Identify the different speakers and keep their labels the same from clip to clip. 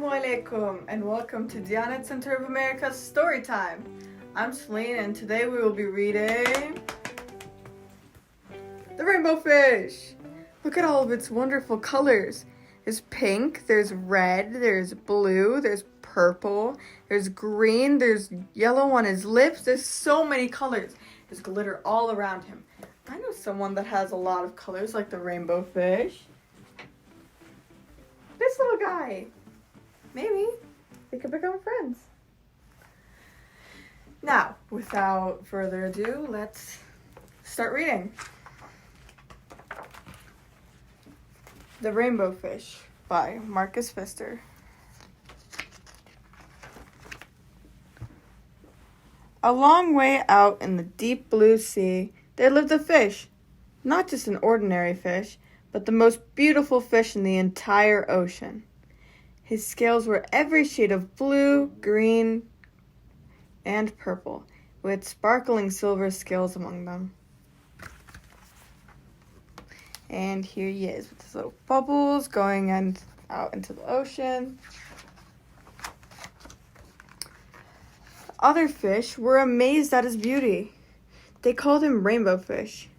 Speaker 1: Assalamualaikum and welcome to Diana Center of America's Storytime. I'm Selin and today we will be reading The Rainbow Fish. Look at all of its wonderful colors. There's pink, there's red, there's blue, there's purple, there's green, there's yellow on his lips. There's so many colors. There's glitter all around him. I know someone that has a lot of colors like the rainbow fish. This little guy. Maybe they could become friends. Now, without further ado, let's start reading. The Rainbow Fish by Marcus Pfister. A long way out in the deep blue sea, there lived a fish. Not just an ordinary fish, but the most beautiful fish in the entire ocean. His scales were every shade of blue, green, and purple, with sparkling silver scales among them. And here he is with his little bubbles going out into the ocean. Other fish were amazed at his beauty. They called him Rainbow Fish.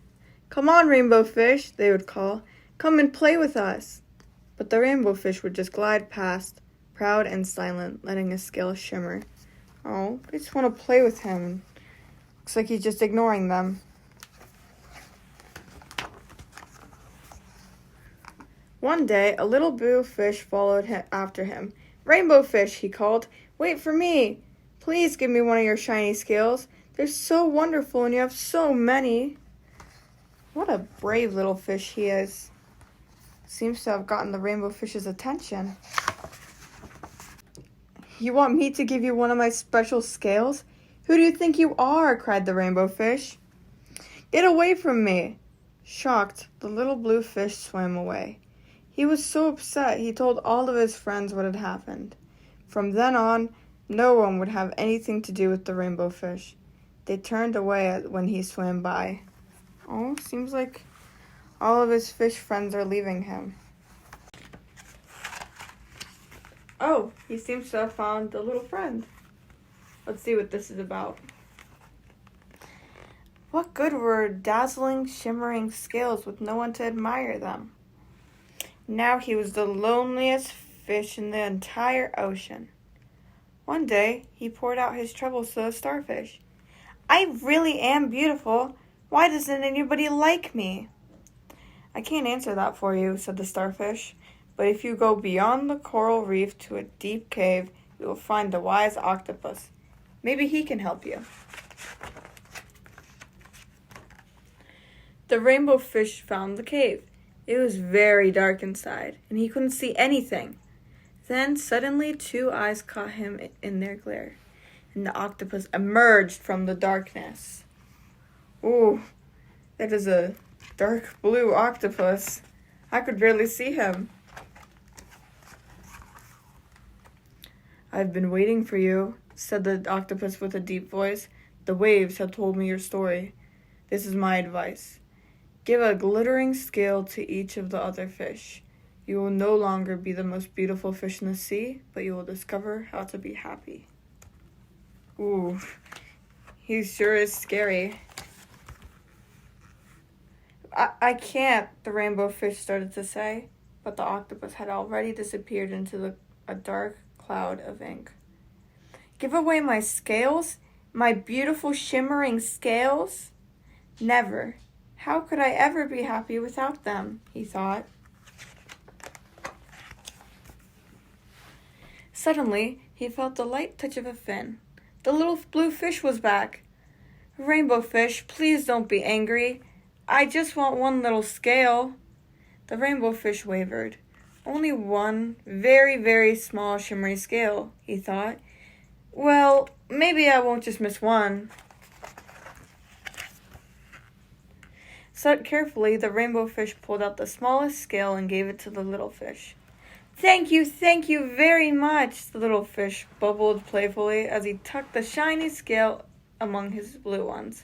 Speaker 1: "Come on, Rainbow Fish," they would call. "Come and play with us." But the rainbow fish would just glide past, proud and silent, letting his scales shimmer. Oh, they just want to play with him. Looks like he's just ignoring them. One day, a little blue fish followed after him. "Rainbow Fish," he called, "wait for me. Please give me one of your shiny scales. They're so wonderful and you have so many." What a brave little fish he is. Seems to have gotten the rainbow fish's attention. "You want me to give you one of my special scales? Who do you think you are?" cried the rainbow fish. "Get away from me." Shocked, the little blue fish swam away. He was so upset he told all of his friends what had happened. From then on, no one would have anything to do with the rainbow fish. They turned away when he swam by. Oh, seems like all of his fish friends are leaving him. Oh, he seems to have found a little friend. Let's see what this is about. What good were dazzling, shimmering scales with no one to admire them? Now he was the loneliest fish in the entire ocean. One day, he poured out his troubles to a starfish. "I really am beautiful. Why doesn't anybody like me?" "I can't answer that for you," said the starfish. "But if you go beyond the coral reef to a deep cave, you will find the wise octopus. Maybe he can help you." The rainbow fish found the cave. It was very dark inside, and he couldn't see anything. Then suddenly 2 eyes caught him in their glare, and the octopus emerged from the darkness. Ooh, that is a dark blue octopus. I could barely see him. "I've been waiting for you," said the octopus with a deep voice. "The waves have told me your story. This is my advice. Give a glittering scale to each of the other fish. You will no longer be the most beautiful fish in the sea, but you will discover how to be happy." Ooh, he sure is scary. I can't," the rainbow fish started to say, but the octopus had already disappeared into a dark cloud of ink. "Give away my scales? My beautiful shimmering scales? Never. How could I ever be happy without them?" he thought. Suddenly, he felt the light touch of a fin. The little blue fish was back. "Rainbow Fish, please don't be angry. I just want one little scale." The rainbow fish wavered. "Only one very, very small shimmery scale," he thought. "Well, maybe I won't just miss one." So carefully, the rainbow fish pulled out the smallest scale and gave it to the little fish. Thank you very much," the little fish bubbled playfully as he tucked the shiny scale among his blue ones.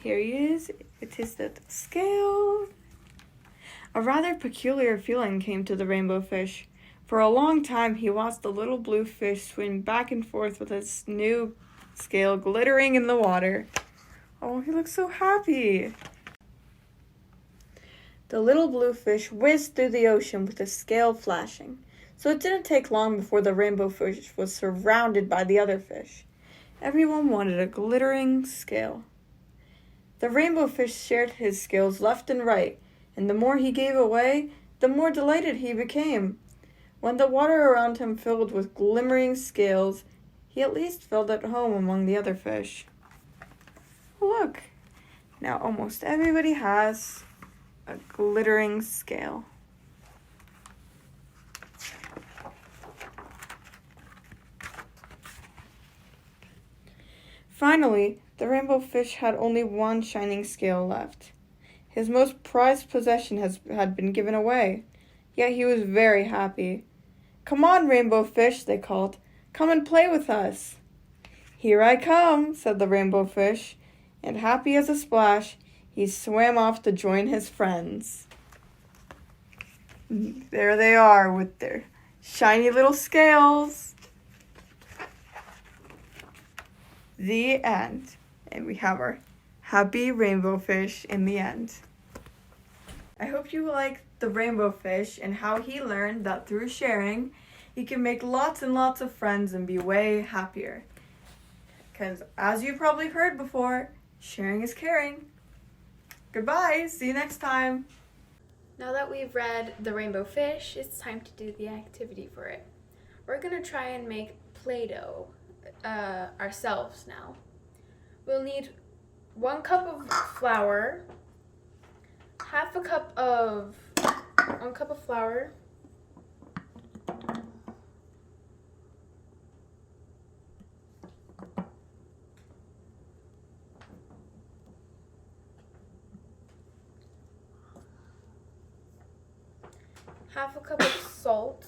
Speaker 1: Here he is. It is the scale. A rather peculiar feeling came to the rainbow fish. For a long time, he watched the little blue fish swim back and forth with his new scale glittering in the water. Oh, he looks so happy. The little blue fish whizzed through the ocean with his scale flashing, so it didn't take long before the rainbow fish was surrounded by the other fish. Everyone wanted a glittering scale. The rainbow fish shared his scales left and right, and the more he gave away, the more delighted he became. When the water around him filled with glimmering scales, he at least felt at home among the other fish. Look, now almost everybody has a glittering scale. Finally, the rainbow fish had only one shining scale left. His most prized possession had been given away, yet he was very happy. "Come on, rainbow fish," they called. "Come and play with us." "Here I come," said the rainbow fish, and happy as a splash, he swam off to join his friends. There they are with their shiny little scales. The end. And we have our happy rainbow fish in the end. I hope you liked the rainbow fish and how he learned that through sharing, he can make lots and lots of friends and be way happier. Because as you probably heard before, sharing is caring. Goodbye. See you next time.
Speaker 2: Now that we've read The Rainbow Fish, it's time to do the activity for it. We're going to try and make Play-Doh ourselves now. We'll need 1 cup of flour, 1 cup of flour, 1/2 cup of salt,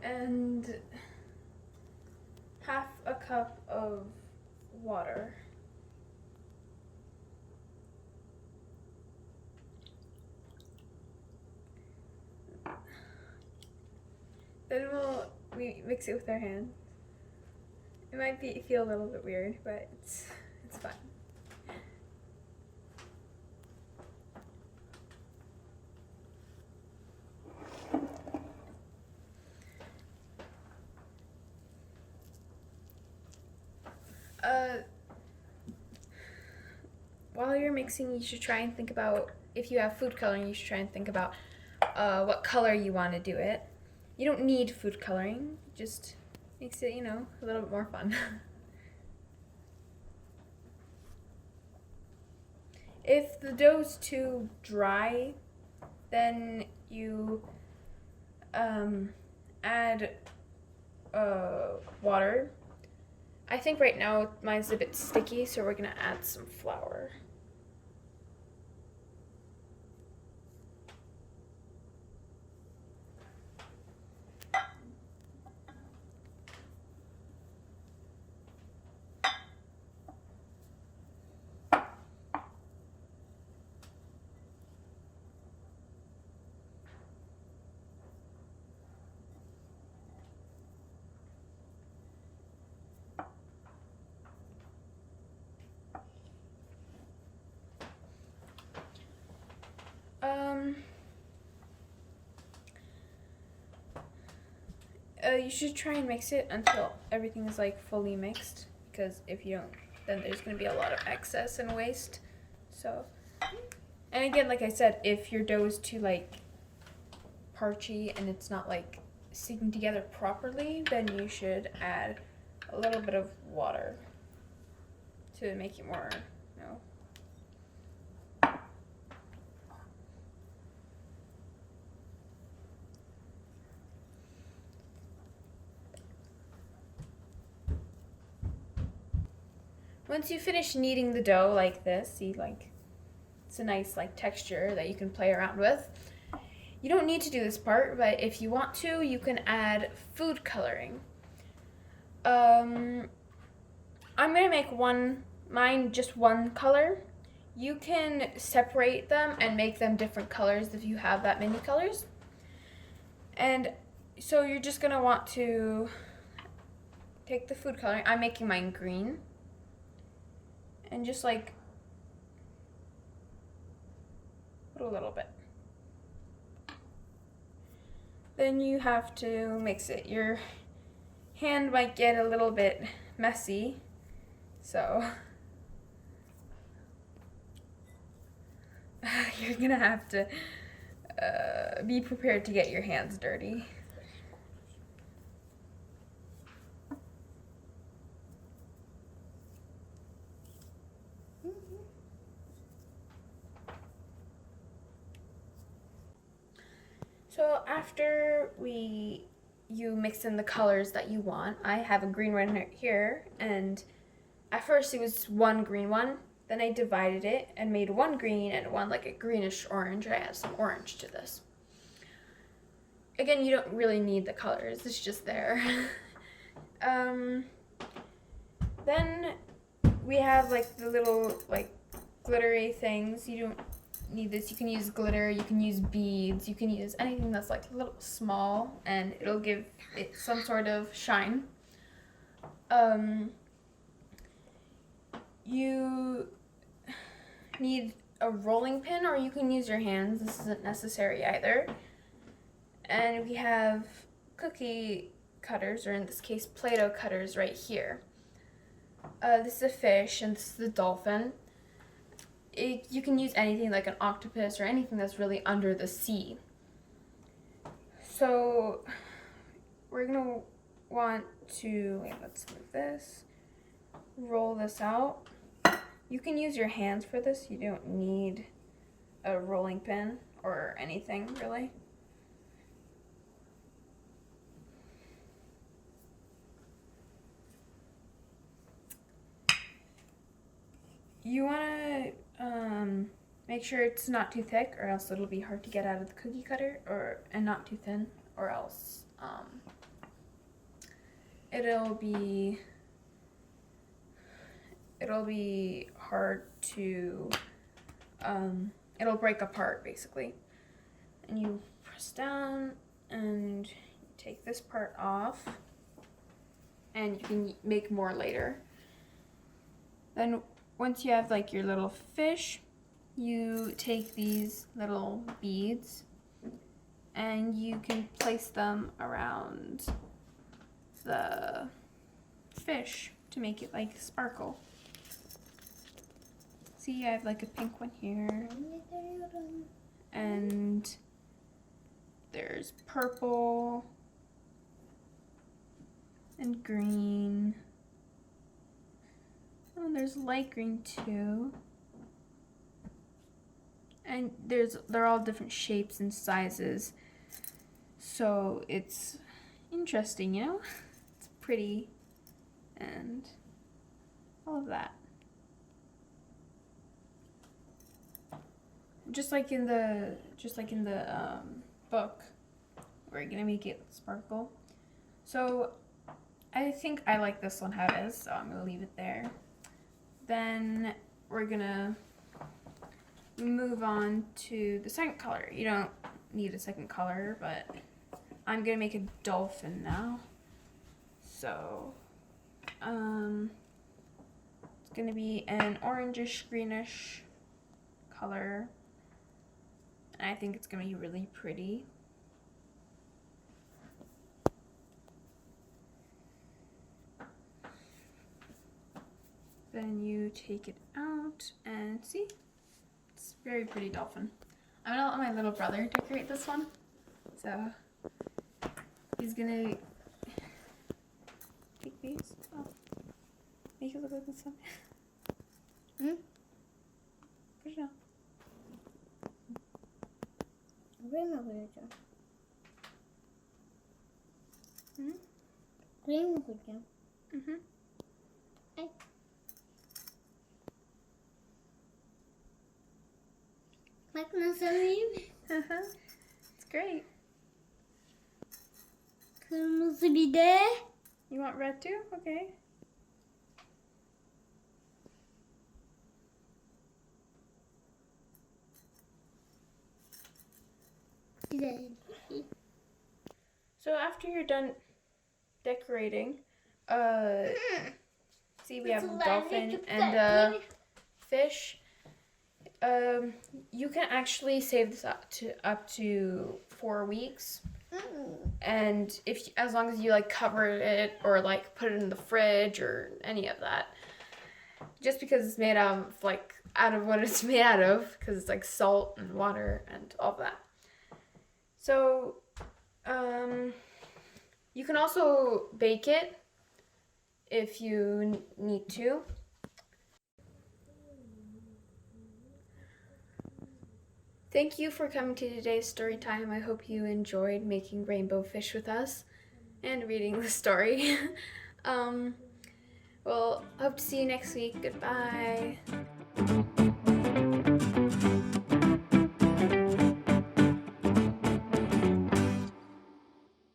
Speaker 2: and 1/2 cup of water. Then we mix it with our hands. It might feel a little bit weird, but it's fun. While you're mixing, you should try and think about, if you have food coloring, you should try and think about what color you want to do it. You don't need food coloring, it just makes it, a little bit more fun. If the dough's too dry, then you add water. I think right now mine's a bit sticky, so we're gonna add some flour. You should try and mix it until everything is fully mixed, because if you don't, then there's going to be a lot of excess and waste. So, and again, like I said, if your dough is too parchy and it's not sticking together properly, then you should add a little bit of water to make it more, Once you finish kneading the dough like this, see, it's a nice texture that you can play around with. You don't need to do this part, but if you want to, you can add food coloring. I'm gonna make mine just one color. You can separate them and make them different colors if you have that many colors. And so you're just gonna want to take the food coloring. I'm making mine green. And just like put a little bit. Then you have to mix it. Your hand might get a little bit messy, so you're gonna have to be prepared to get your hands dirty. So after you mix in the colors that you want, I have a green one here, and at first it was one green one. Then I divided it and made one green and one like a greenish orange. I added some orange to this. Again, you don't really need the colors, it's just there. Then we have like the little like glittery things. You don't need this. You can use glitter, you can use beads, you can use anything that's like a little small and it'll give it some sort of shine. You need a rolling pin, or you can use your hands. This isn't necessary either. And we have cookie cutters, or in this case Play-Doh cutters right here. This is a fish and this is the dolphin. You can use anything like an octopus or anything that's really under the sea. So we're gonna want to, let's move this, roll this out. You can use your hands for this. You don't need a rolling pin or anything really. You wanna make sure it's not too thick, or else it'll be hard to get out of the cookie cutter, and not too thin, or else it'll be hard to it'll break apart basically. And you press down and you take this part off, and you can make more later. Then once you have like your little fish, you take these little beads and you can place them around the fish to make it like sparkle. See, I have like a pink one here, and there's purple and green. Oh, there's light green too. And they're all different shapes and sizes. So it's interesting, you know? It's pretty and all of that. Just like in the book, we're gonna make it sparkle. So I think I like this one how it is, so I'm gonna leave it there. Then we're gonna move on to the second color. You don't need a second color, but I'm gonna make a dolphin now. So it's gonna be an orangish greenish color, and I think it's gonna be really pretty. Then you take it out and see, it's a very pretty dolphin. I'm gonna let my little brother decorate this one. So he's gonna take these. Oh, make it look like this one. Put it on. It's
Speaker 1: great.
Speaker 3: Kırmızı bir de.
Speaker 1: You want red too? Okay.
Speaker 3: Güzel.
Speaker 2: So after you're done decorating, see we have a dolphin and a fish. You can actually save this up to 4 weeks, and as long as you like cover it or like put it in the fridge or any of that, just because it's made out of what it's made out of, because it's like salt and water and all of that. So you can also bake it if you need to. Thank you for coming to today's story time. I hope you enjoyed making rainbow fish with us and reading the story. Well, hope to see you next week. Goodbye.